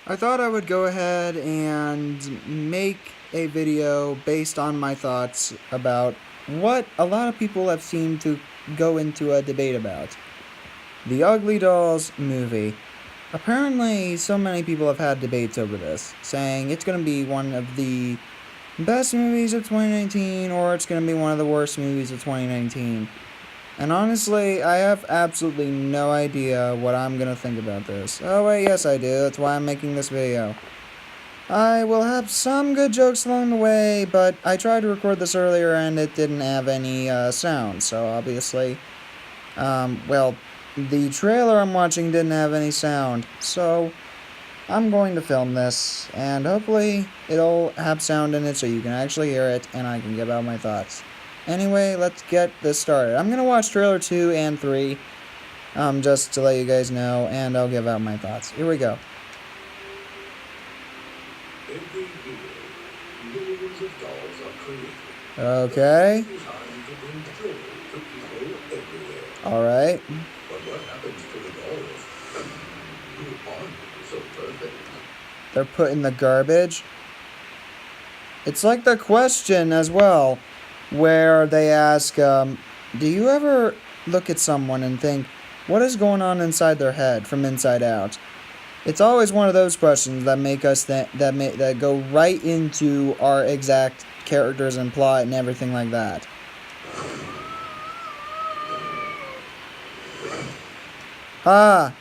I thought I would go ahead and make a video based on my thoughts about what a lot of people have seemed to go into a debate about. The Ugly Dolls movie. Apparently, so many people have had debates over this, saying it's going to be one of the best movies of 2019 or it's going to be one of the worst movies of 2019. And honestly, I have absolutely no idea what I'm going to think about this. Oh wait, yes I do, that's why I'm making this video. I will have some good jokes along the way, but I tried to record this earlier and it didn't have any sound, so obviously, well, the trailer I'm watching didn't have any sound, so I'm going to film this, and hopefully it'll have sound in it so you can actually hear it and I can give out my thoughts. Anyway, let's get this started. I'm gonna watch trailer 2 and 3, just to let you guys know, and I'll give out my thoughts. Here we go. Every year, millions of dolls are created. Okay. Designed to bring joy to people everywhere. Alright. But what happens to the dolls who aren't so perfect? They're put in the garbage. It's like the question as well, where they ask, do you ever look at someone and think, what is going on inside their head from inside out? It's always one of those questions that make us that go right into our exact characters and plot and everything like that.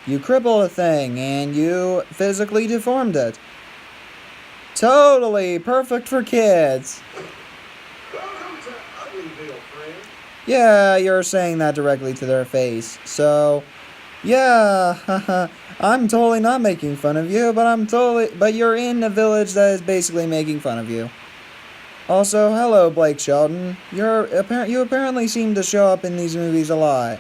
You crippled a thing and you physically deformed it. Totally perfect for kids. Welcome to UglyDolls, friend. Yeah, you're saying that directly to their face. So, yeah, I'm totally not making fun of you, but you're in a village that is basically making fun of you. Also, hello, Blake Shelton. You apparently seem to show up in these movies a lot.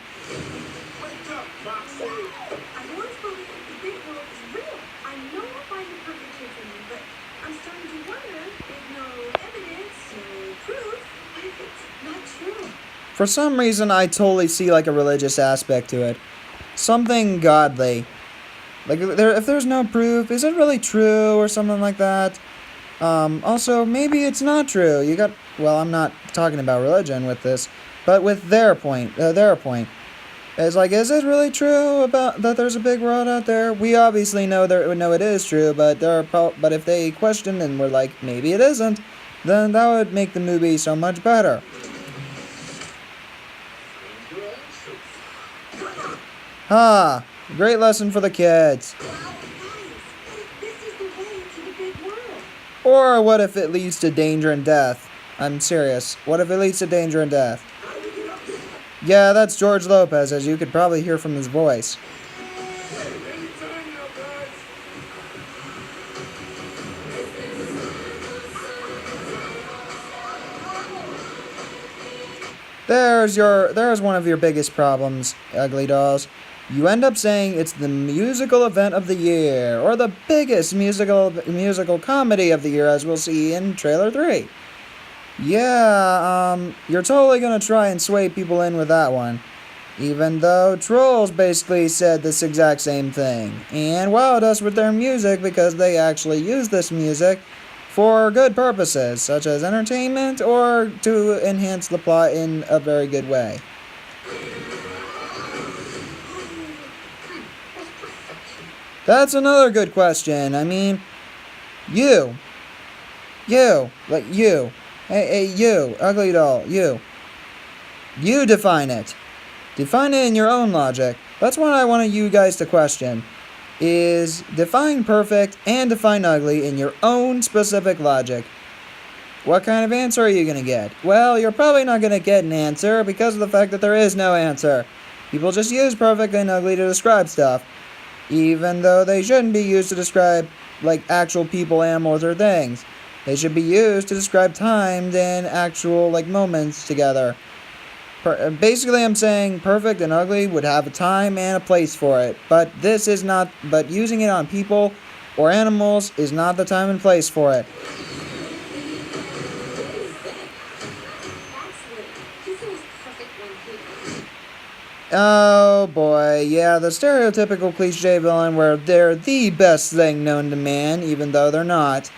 Wake up, Moxie. I once believed the big world is real. I know I'll find a perfect kid for me, but I'm starting to wonder if no evidence, no proof, what if it's not true? For some reason, I totally see like a religious aspect to it. Something godly. Like, if there's no proof, is it really true or something like that? Also, maybe it's not true. Well, I'm not talking about religion with this, but with their point. It's like, is it really true about that there's a big world out there? We obviously know it is true, but but if they question and we're like, maybe it isn't, then that would make the movie so much better. Great lesson for the kids. Wow, guys, what if this is the way to the big world? Or what if it leads to danger and death? I'm serious. What if it leads to danger and death? Yeah, that's George Lopez, as you could probably hear from his voice. Anytime now, guys. There's one of your biggest problems, Ugly Dolls. You end up saying it's the musical event of the year, or the biggest musical comedy of the year, as we'll see in trailer 3. Yeah, you're totally gonna try and sway people in with that one. Even though Trolls basically said this exact same thing, and wowed us with their music because they actually use this music for good purposes, such as entertainment or to enhance the plot in a very good way. That's another good question. I mean, you, hey, you, Ugly Doll, you define it. Define it in your own logic. That's what I want you guys to question, is define perfect and define ugly in your own specific logic. What kind of answer are you going to get? Well, you're probably not going to get an answer because of the fact that there is no answer. People just use perfect and ugly to describe stuff, even though they shouldn't be used to describe, like, actual people, animals, or things. They should be used to describe times and actual, like, moments together. Basically, I'm saying perfect and ugly would have a time and a place for it, but using it on people or animals is not the time and place for it. Absolutely. He's the most perfect one here. Oh boy, yeah, the stereotypical cliche villain where they're the best thing known to man, even though they're not.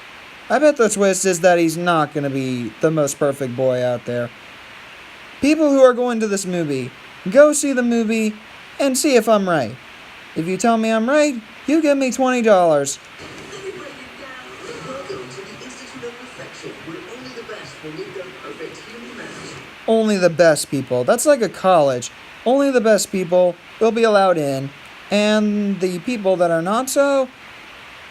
I bet the twist is that he's not gonna be the most perfect boy out there. People who are going to this movie, go see the movie and see if I'm right. If you tell me I'm right, you give me $20. Welcome to the Institute of Perfection, where only the best will meet their perfect human match. Only the best people. That's like a college. Only the best people will be allowed in, and the people that are not so,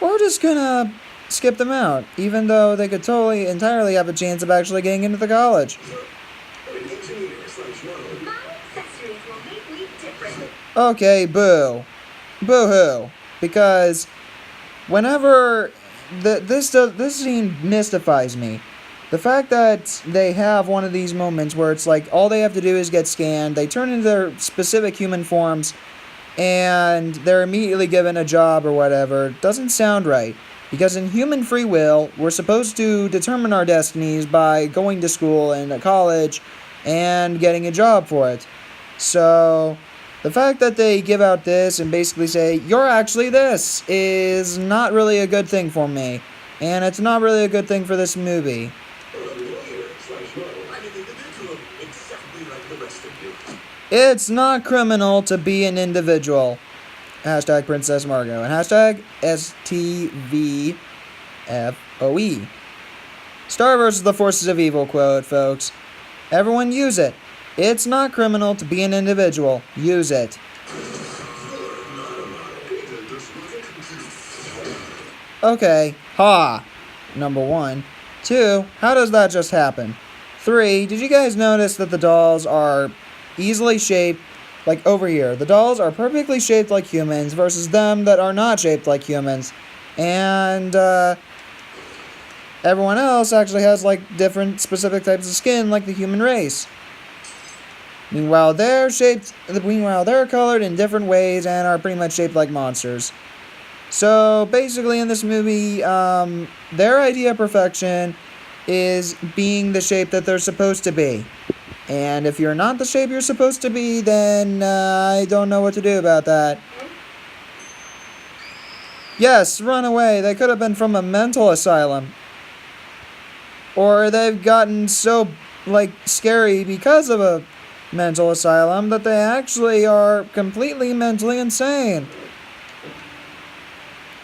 we're just gonna skip them out, even though they could totally, entirely have a chance of actually getting into the college. An engineer/model. My accessories will make me different. Okay, boo. Boo-hoo. Because whenever this scene mystifies me. The fact that they have one of these moments where it's like all they have to do is get scanned, they turn into their specific human forms, and they're immediately given a job or whatever, doesn't sound right. Because in human free will, we're supposed to determine our destinies by going to school and college and getting a job for it. So, the fact that they give out this and basically say, you're actually this, is not really a good thing for me. And it's not really a good thing for this movie. A lawyer/model. I'm an individual, exactly like the rest of you. It's not criminal to be an individual. Hashtag Princess Margot. And hashtag STVFOE. Star versus the Forces of Evil quote, folks. Everyone use it. It's not criminal to be an individual. Use it. Okay. Ha. Number 1. 2. How does that just happen? 3. Did you guys notice that the dolls are easily shaped? Like over here. The dolls are perfectly shaped like humans versus them that are not shaped like humans. And, everyone else actually has like different specific types of skin like the human race. Meanwhile, they're colored in different ways and are pretty much shaped like monsters. So basically in this movie, their idea of perfection is being the shape that they're supposed to be. And if you're not the shape you're supposed to be, then I don't know what to do about that. Yes, run away. They could have been from a mental asylum. Or they've gotten so, like, scary because of a mental asylum that they actually are completely mentally insane.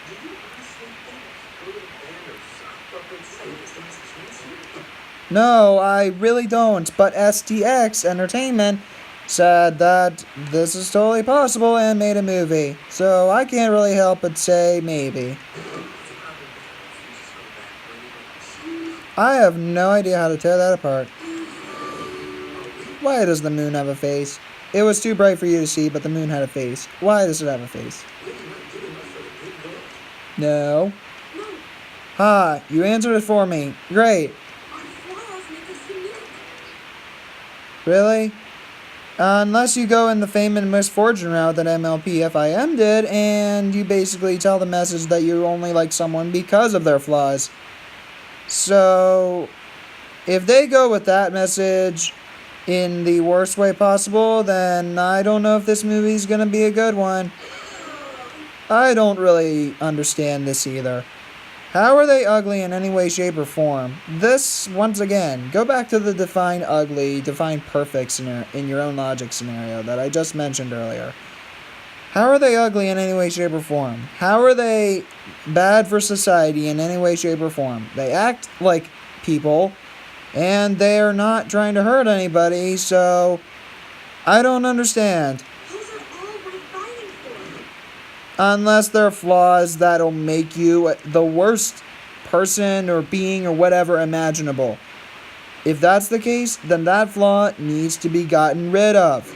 Do you honestly think good and of sock puppets stands the chance here? No, I really don't. But STX Entertainment said that this is totally possible and made a movie. So I can't really help but say maybe. I have no idea how to tear that apart. Why does the moon have a face? It was too bright for you to see, but the moon had a face. Why does it have a face? No. Ha, you answered it for me. Great. Our flaws make us unique. Really? Unless you go in the fame and misfortune route that MLPFIM did, and you basically tell the message that you only like someone because of their flaws. So, if they go with that message in the worst way possible, then I don't know if this movie's gonna be a good one. I don't really understand this either. How are they ugly in any way, shape, or form? This, once again, go back to the define ugly, define perfect scenario in your own logic scenario that I just mentioned earlier. How are they ugly in any way, shape, or form? How are they bad for society in any way, shape, or form? They act like people, and they are not trying to hurt anybody, so I don't understand. Those are all worth fighting for. Unless they're flaws that'll make you the worst person or being or whatever imaginable. If that's the case, then that flaw needs to be gotten rid of.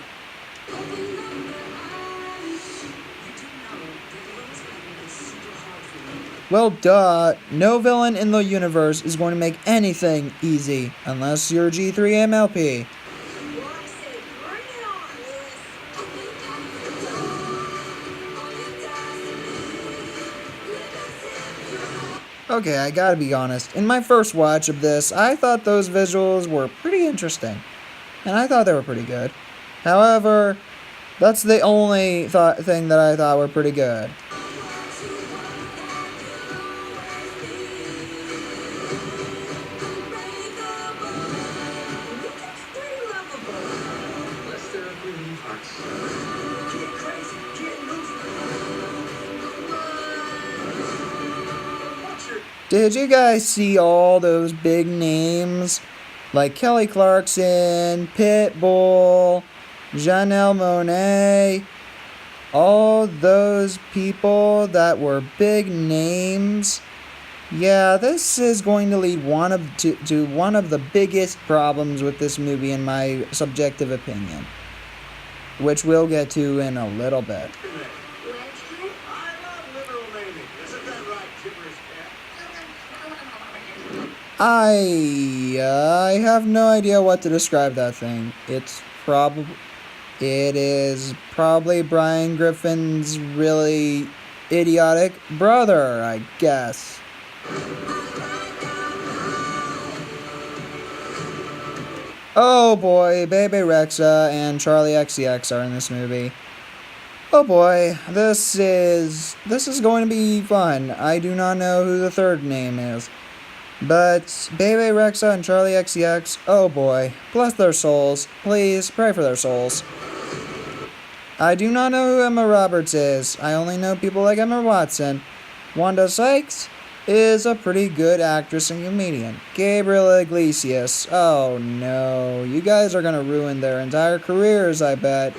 Well, duh. No villain in the universe is going to make anything easy, unless you're G3MLP. Well, I say, bring it on, Lewis. Okay, I gotta be honest. In my first watch of this, I thought those visuals were pretty interesting. And I thought they were pretty good. However, That's the only thing that I thought were pretty good. Pretty lovable. Unless there are green hearts. Get crazy, get loose. Watch your Did you guys see all those big names? Like Kelly Clarkson, Pitbull, Janelle Monáe, all those people that were big names. Yeah, this is going to lead to one of the biggest problems with this movie in my subjective opinion, which we'll get to in a little bit. I love literal naming. Isn't that right, gibberish cat? I have no idea what to describe that thing. It is probably Brian Griffin's really idiotic brother, I guess. Oh boy, Bebe Rexha and Charlie XCX are in this movie. Oh boy, this is going to be fun. I do not know who the third name is. But Bebe Rexha and Charlie XCX, oh boy, bless their souls. Please pray for their souls. I do not know who Emma Roberts is. I only know people like Emma Watson. Wanda Sykes is a pretty good actress and comedian. Gabriel Iglesias, oh no, you guys are gonna ruin their entire careers, I bet.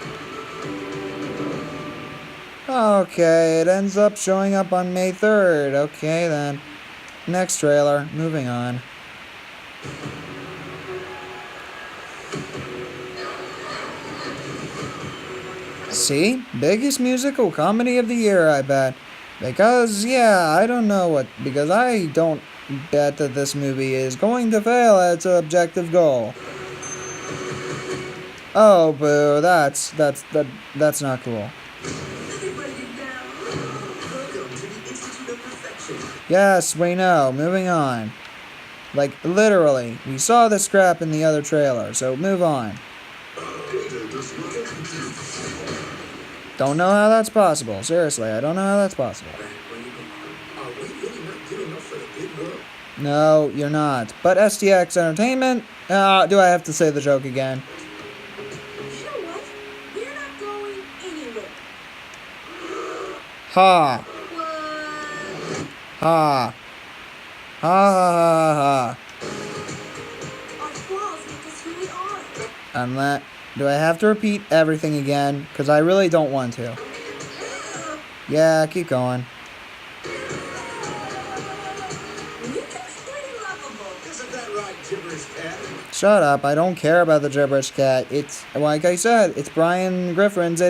Okay, it ends up showing up on May 3rd. Okay then. Next trailer, moving on. See? Biggest musical comedy of the year, I bet. Because, yeah, I don't bet that this movie is going to fail at its objective goal. Oh, boo, that's not cool. Everybody down. Welcome to the Institute of Perfection. Yes, we know. Moving on. Like, literally, we saw this crap in the other trailer, so move on. Don't know how that's possible. Seriously, I don't know how that's possible. Are we really not good enough for the big world? No, you're not. But STX Entertainment? Do I have to say the joke again? You know what? We're not going anywhere. Ha! What? Ha! Ha ha ha Our flaws make us who we are. ha. Do I have to repeat everything again? Because I really don't want to. Yeah, keep going. Music's pretty lovable. Isn't that right, gibberish cat? Shut up, I don't care about the gibberish cat. It's, like I said, it's Brian Griffin's